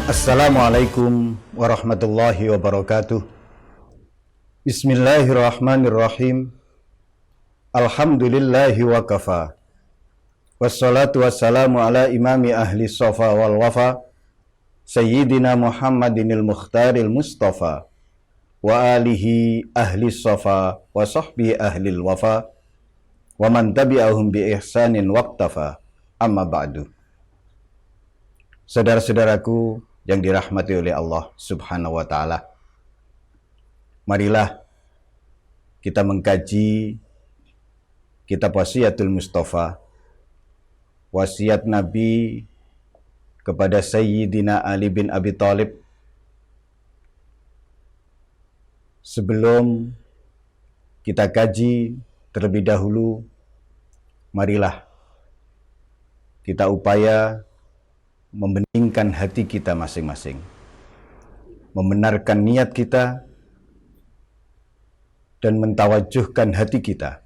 Assalamualaikum warahmatullahi wabarakatuh. Bismillahirrahmanirrahim. Alhamdulillahi wa kafa. Wassalatu wassalamu ala imami ahli sofa wal wafa, Sayyidina Muhammadinil Mukhtaril Mustafa, wa alihi ahli sofa wa sahbihi ahlil wafa, wa man tabi'ahum bi ihsanin waqtafa. Amma ba'du. Saudara-saudaraku yang dirahmati oleh Allah Subhanahu wa ta'ala, marilah kita mengkaji kitab Wasiyatul Mustafa, wasiat Nabi kepada Sayyidina Ali bin Abi Thalib. Sebelum kita kaji terlebih dahulu, marilah kita upaya membeningkan hati kita masing-masing, membenarkan niat kita, dan mentawajuhkan hati kita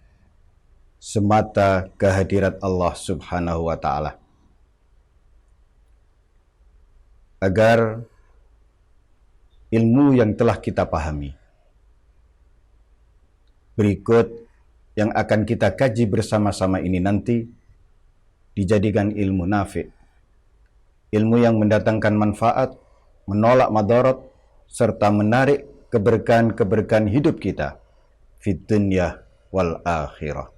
semata kehadirat Allah Subhanahu wa ta'ala, agar ilmu yang telah kita pahami berikut yang akan kita kaji bersama-sama ini nanti dijadikan ilmu nafi', ilmu yang mendatangkan manfaat, menolak madarat, serta menarik keberkahan-keberkahan hidup kita fid dunya wal akhirah.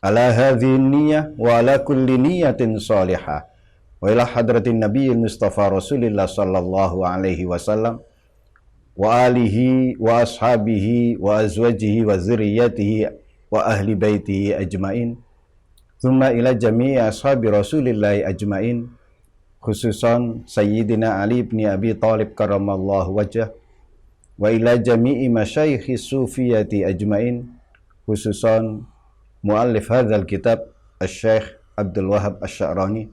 Ala hadhihi niyyah wa ala kulli niyatin salihah wa ila hadratin nabiyil mustafa rasulillah sallallahu alaihi wasallam wa alihi wa ashabihi wa azwajihi wa zurriyyatihi wa ahli baitihi ajmain, thumma ila jami'i ashabi rasulillahi ajmain, khususan Sayyidina Ali bin Abi Thalib karramallahu wajhah, wa ila jami'i masyayikhi sufiyati ajmain, khususan muallif hadzal kitab Asy-Syaikh Abdul Wahab Asy-Sya'rani,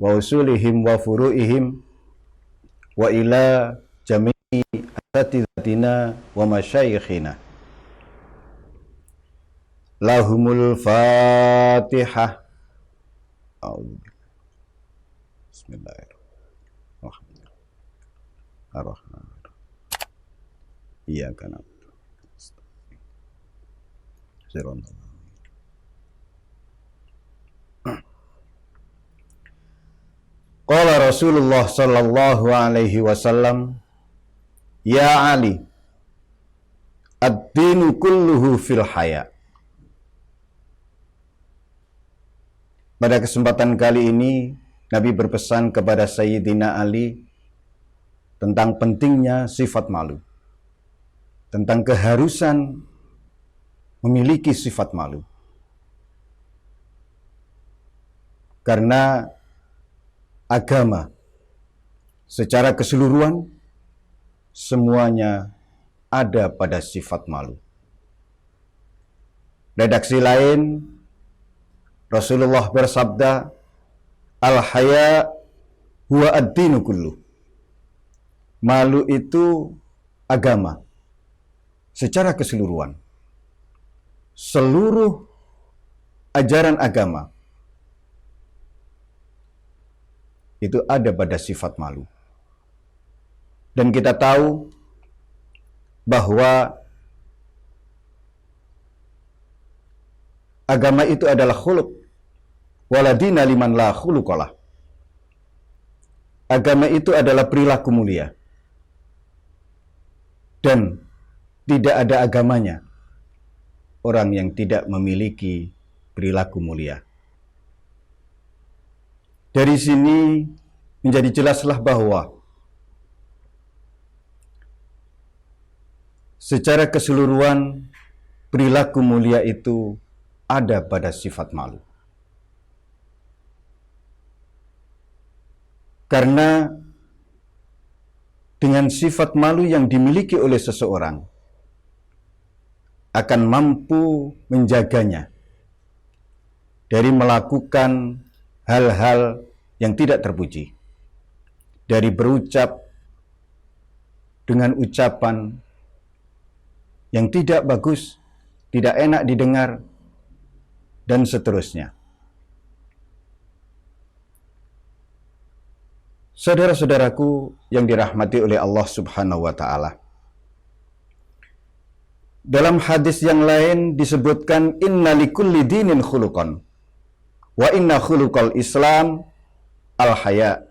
wa usulihim wa furu'ihim, wa ila jami'i asatidatina wa masyayikhina. Lahumul Fatihah. Bismillahirrahmanirrahim. Iyyaka na'budu wa iyyaka nasta'in. Qala Rasulullah sallallahu alaihi wasallam, ya Ali, ad-dinu kulluhu fil haya. Pada kesempatan kali ini Nabi berpesan kepada Sayyidina Ali tentang pentingnya sifat malu, tentang keharusan memiliki sifat malu. Karena agama secara keseluruhan semuanya ada pada sifat malu. Redaksi lain, Rasulullah bersabda, al-haya huwa ad-dinu kullu. Malu itu agama secara keseluruhan. Seluruh ajaran agama itu ada pada sifat malu. Dan kita tahu bahwa agama itu adalah khuluq, waladina liman la khuluqalah. Agama itu adalah perilaku mulia, dan tidak ada agamanya orang yang tidak memiliki perilaku mulia. Dari sini menjadi jelaslah bahwa secara keseluruhan perilaku mulia itu ada pada sifat malu. Karena dengan sifat malu yang dimiliki oleh seseorang akan mampu menjaganya dari melakukan hal-hal yang tidak terpuji, dari berucap dengan ucapan yang tidak bagus, tidak enak didengar, dan seterusnya. Saudara-saudaraku yang dirahmati oleh Allah Subhanahu wa Ta'ala, dalam hadis yang lain disebutkan inna likulli dinin khuluqan wa inna khuluqal Islam al-haya.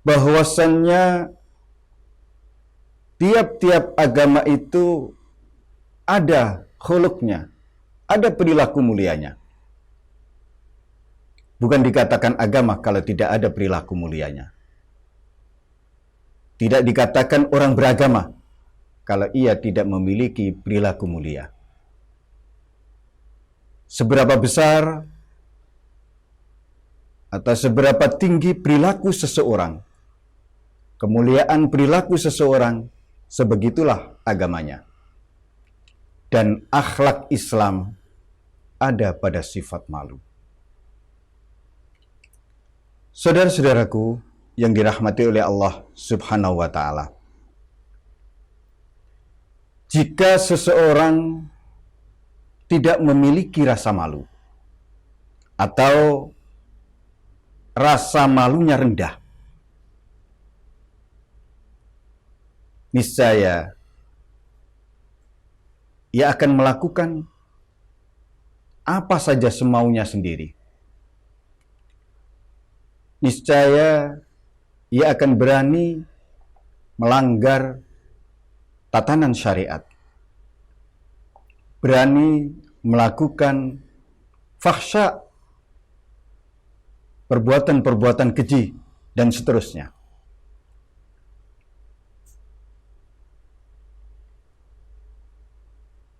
Bahwasannya tiap-tiap agama itu ada khuluqnya, ada perilaku mulianya. Bukan dikatakan agama kalau tidak ada perilaku mulianya. Tidak dikatakan orang beragama kalau ia tidak memiliki perilaku mulia. Seberapa besar atau seberapa tinggi perilaku seseorang, kemuliaan perilaku seseorang, sebegitulah agamanya. Dan akhlak Islam ada pada sifat malu. Saudara-saudaraku yang dirahmati oleh Allah Subhanahu wa Ta'ala, jika seseorang tidak memiliki rasa malu atau rasa malunya rendah, niscaya ia akan melakukan apa saja semaunya sendiri. Niscaya ia akan berani melanggar tatanan syariat, berani melakukan fahsya, perbuatan-perbuatan keji, dan seterusnya.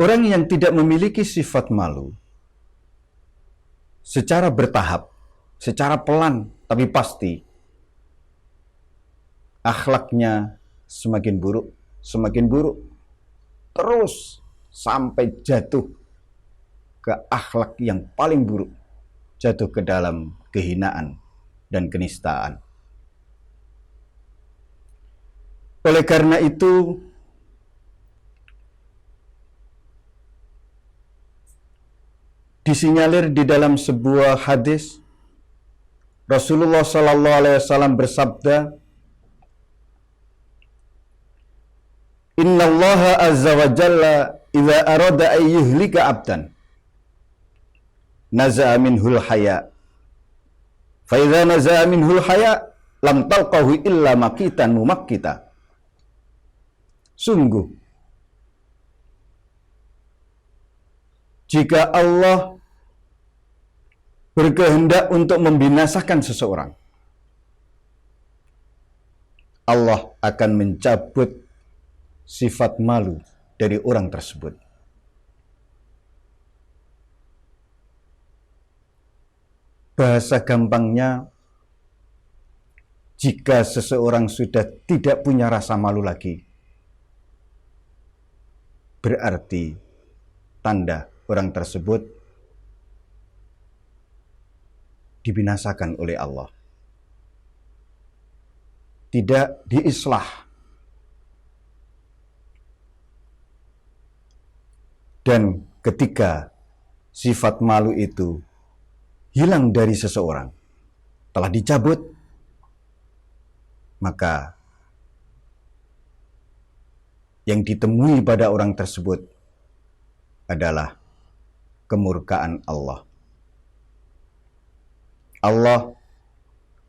Orang yang tidak memiliki sifat malu secara bertahap, secara pelan tapi pasti, akhlaknya semakin buruk, terus sampai jatuh ke akhlak yang paling buruk, jatuh ke dalam kehinaan dan kenistaan. Oleh karena itu, disinyalir di dalam sebuah hadis, Rasulullah Sallallahu Alaihi Wasallam bersabda, Inna Allah Azza wa Jalla idza arada an yuhlika abdan naza'a minhul haya, fa idza naza'a minhul haya lam talqahu illa maqitan mumaqqita. Sungguh, jika Allah berkehendak untuk membinasakan seseorang, Allah akan mencabut sifat malu dari orang tersebut. Bahasa gampangnya, jika seseorang sudah tidak punya rasa malu lagi, berarti tanda orang tersebut dibinasakan oleh Allah, tidak diislah. Dan ketika sifat malu itu hilang dari seseorang, telah dicabut, maka yang ditemui pada orang tersebut adalah kemurkaan Allah. Allah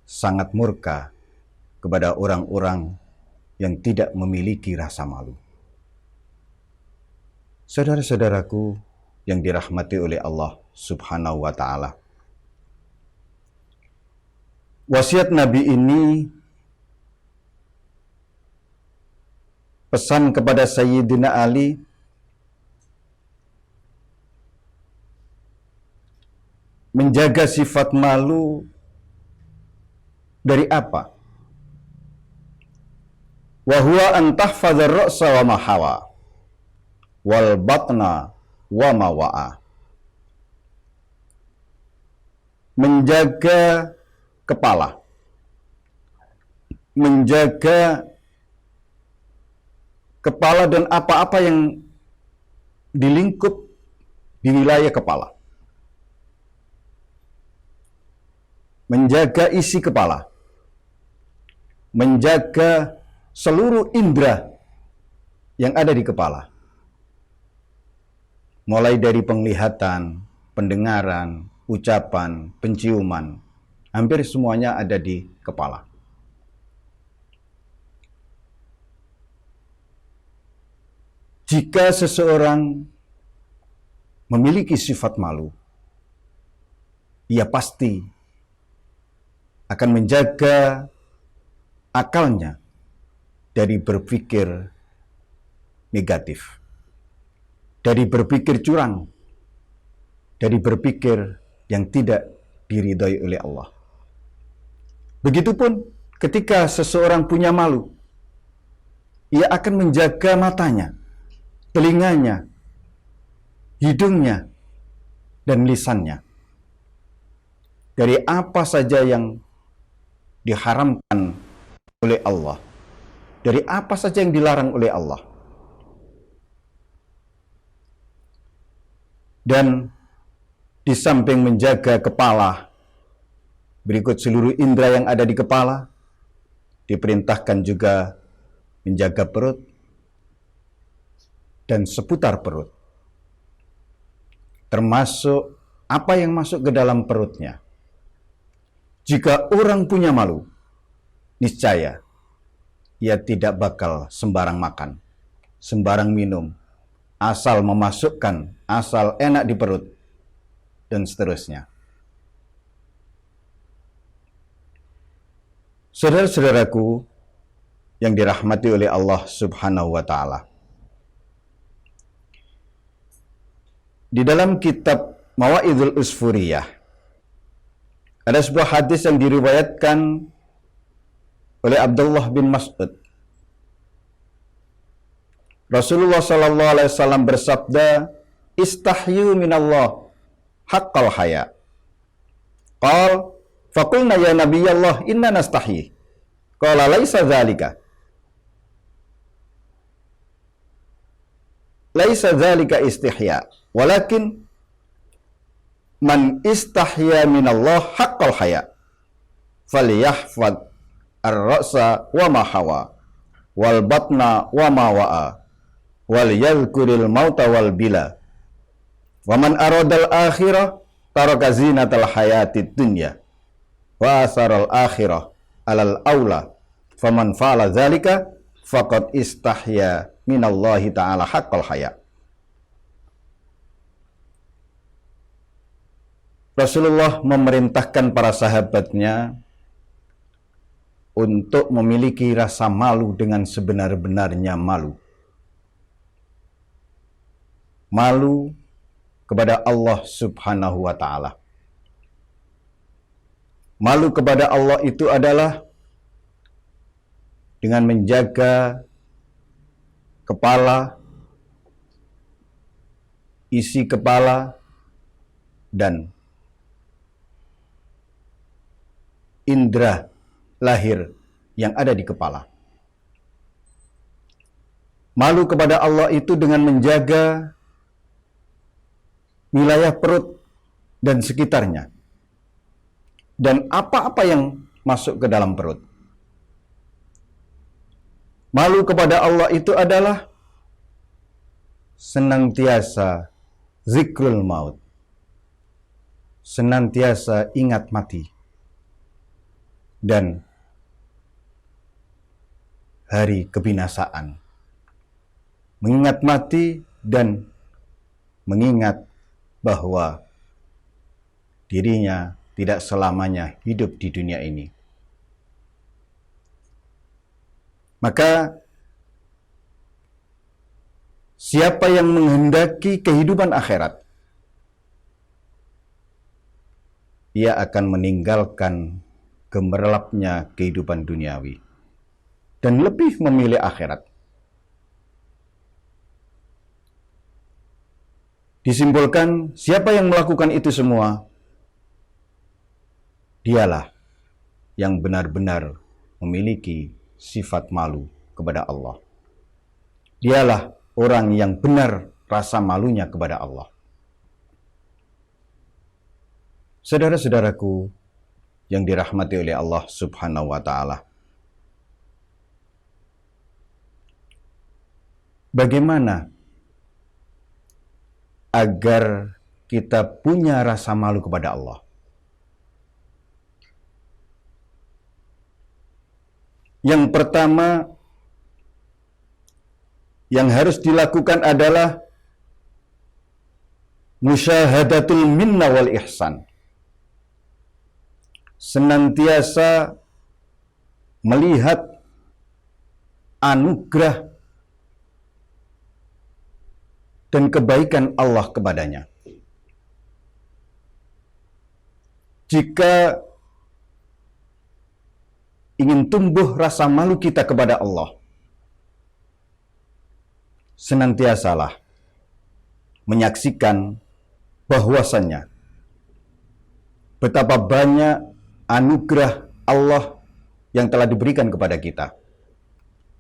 sangat murka kepada orang-orang yang tidak memiliki rasa malu. Saudara-saudaraku yang dirahmati oleh Allah Subhanahu wa Ta'ala, wasiat Nabi ini pesan kepada Sayyidina Ali menjaga sifat malu dari apa? Wa huwa an tahfadhar ra'sa wa ma hawa wal batna wa ma wa'a. Menjaga kepala, menjaga kepala dan apa-apa yang dilingkup di wilayah kepala. menjaga isi kepala, menjaga seluruh indera yang ada di kepala. Mulai dari penglihatan, pendengaran, ucapan, penciuman, hampir semuanya ada di kepala. Jika seseorang memiliki sifat malu, ia pasti akan menjaga akalnya dari berpikir negatif, dari berpikir curang, dari berpikir yang tidak diridhai oleh Allah. Begitupun ketika seseorang punya malu, ia akan menjaga matanya, telinganya, hidungnya, dan lisannya dari apa saja yang diharamkan oleh Allah, dari apa saja yang dilarang oleh Allah. Dan di samping menjaga kepala, berikut seluruh indera yang ada di kepala, diperintahkan juga menjaga perut dan seputar perut, termasuk apa yang masuk ke dalam perutnya. Jika orang punya malu, niscaya ia tidak bakal sembarang makan, sembarang minum, asal memasukkan, asal enak di perut, dan seterusnya. Saudara-saudaraku yang dirahmati oleh Allah Subhanahu wa Ta'ala, di dalam kitab Mawa'idul Usfuriyah ada sebuah hadis yang diriwayatkan oleh Abdullah bin Mas'ud. Rasulullah sallallahu alaihi wasallam bersabda, "Istahyu minallah haqqal haya." Qal, faqulna ya Nabiyallah inna nastahyi. Qala laisa dzalika. Laisa dzalika istihya, walakin man istahya minallah haqqal haya falyahfad ar-ra'sa wa ma hawa wal batna wa ma wa'a wal yadhkuril mauta wal bila wa man aradal akhirah taraka zinatal hayatid dunya wa asaral akhirah alal aula faman fa'ala dzalika faqad istahya minallahi ta'ala haqqal haya. Rasulullah memerintahkan para sahabatnya untuk memiliki rasa malu dengan sebenar-benarnya malu. Malu kepada Allah Subhanahu wa Ta'ala. Malu kepada Allah itu adalah dengan menjaga kepala, isi kepala, dan indera lahir yang ada di kepala. Malu kepada Allah itu dengan menjaga wilayah perut dan sekitarnya, dan apa-apa yang masuk ke dalam perut. Malu kepada Allah itu adalah senantiasa zikrul maut, senantiasa ingat mati, dan hari kebinasaan. Mengingat mati dan mengingat bahwa dirinya tidak selamanya hidup di dunia ini. Maka siapa yang menghendaki kehidupan akhirat, ia akan meninggalkan gemerlapnya kehidupan duniawi dan lebih memilih akhirat. Disimpulkan, siapa yang melakukan itu semua, dialah yang benar-benar memiliki sifat malu kepada Allah. Dialah orang yang benar rasa malunya kepada Allah. Saudara-saudaraku yang dirahmati oleh Allah Subhanahu wa Ta'ala. Bagaimana agar kita punya rasa malu kepada Allah? Yang pertama yang harus dilakukan adalah musyahadatul minna wal ihsan. Senantiasa melihat anugerah dan kebaikan Allah kepadanya. Jika ingin tumbuh rasa malu kita kepada Allah, senantiasalah menyaksikan bahwasannya betapa banyak anugerah Allah yang telah diberikan kepada kita.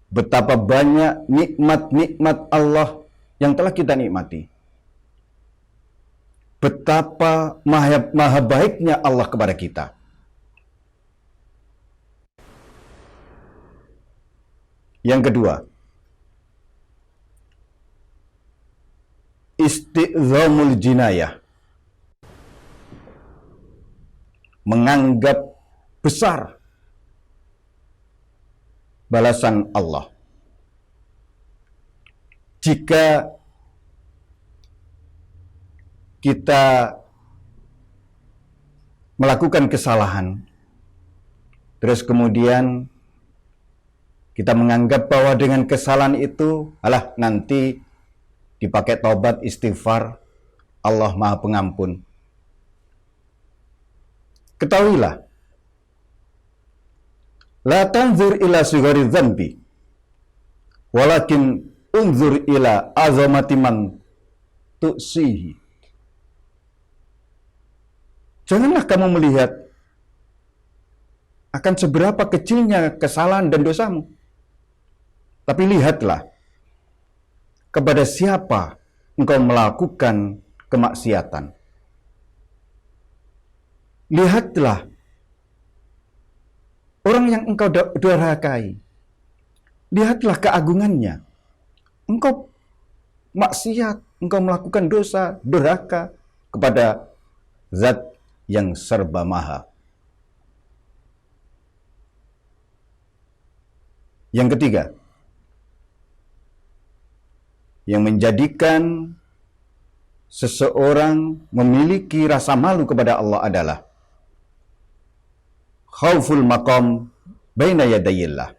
Betapa banyak nikmat-nikmat Allah yang telah kita nikmati. Betapa maha baiknya Allah kepada kita. Yang kedua, isti'zamul jinayah. Menganggap besar balasan Allah. Jika kita melakukan kesalahan, terus kemudian kita menganggap bahwa dengan kesalahan itu, alah nanti dipakai taubat istighfar, Allah Maha Pengampun. Ketahuilah, la tanzur ila sigari dzanbi, walakin unzur ila azamati man tu'sihi. Janganlah kamu melihat akan seberapa kecilnya kesalahan dan dosamu, tapi lihatlah kepada siapa engkau melakukan kemaksiatan. Lihatlah orang yang engkau durhakai. Lihatlah keagungannya. Engkau maksiat, engkau melakukan dosa, durhaka kepada Zat yang serba maha. Yang ketiga, yang menjadikan seseorang memiliki rasa malu kepada Allah adalah khauful maqam baina yadayillah.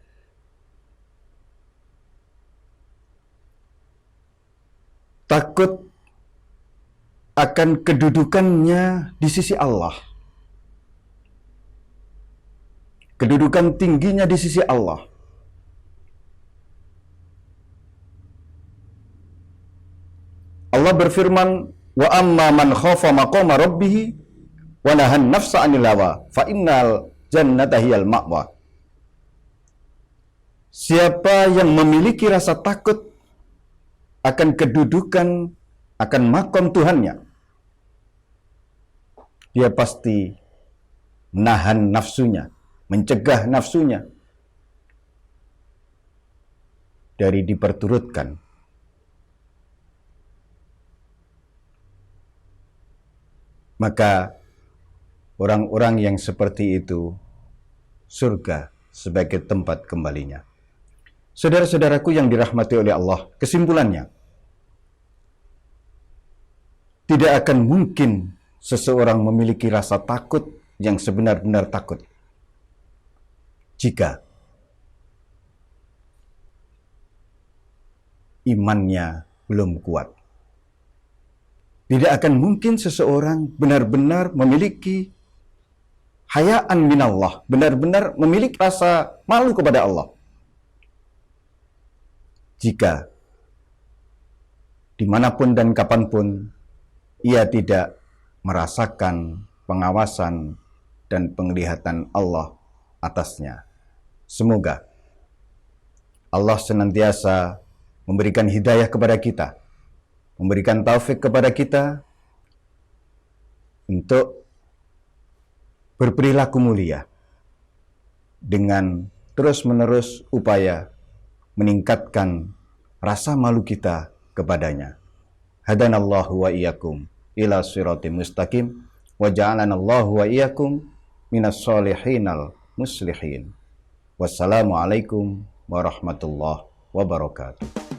Takut akan kedudukannya di sisi Allah. Kedudukan tingginya di sisi Allah. Allah berfirman, wa amma man khafa maqama rabbih wa nahan nafsa 'anil hawa fa innal jannata hiyal ma'wa. Siapa yang memiliki rasa takut akan kedudukan, akan makom Tuhannya, dia pasti menahan nafsunya, mencegah nafsunya dari diperturutkan. Maka orang-orang yang seperti itu, surga sebagai tempat kembalinya. Saudara-saudaraku yang dirahmati oleh Allah, kesimpulannya, tidak akan mungkin seseorang memiliki rasa takut yang sebenar-benar takut jika imannya belum kuat. Tidak akan mungkin seseorang benar-benar memiliki hayaan minallah, benar-benar memiliki rasa malu kepada Allah, jika dimanapun dan kapanpun ia tidak merasakan pengawasan dan penglihatan Allah atasnya. Semoga Allah senantiasa memberikan hidayah kepada kita, memberikan taufik kepada kita untuk berperilaku mulia dengan terus-menerus upaya meningkatkan rasa malu kita kepadanya. Hadanallahu wa iyyakum ila siratim mustaqim wa ja'alanallahu wa iyyakum minas solihinal muslihin. Wassalamualaikum warahmatullahi wabarakatuh.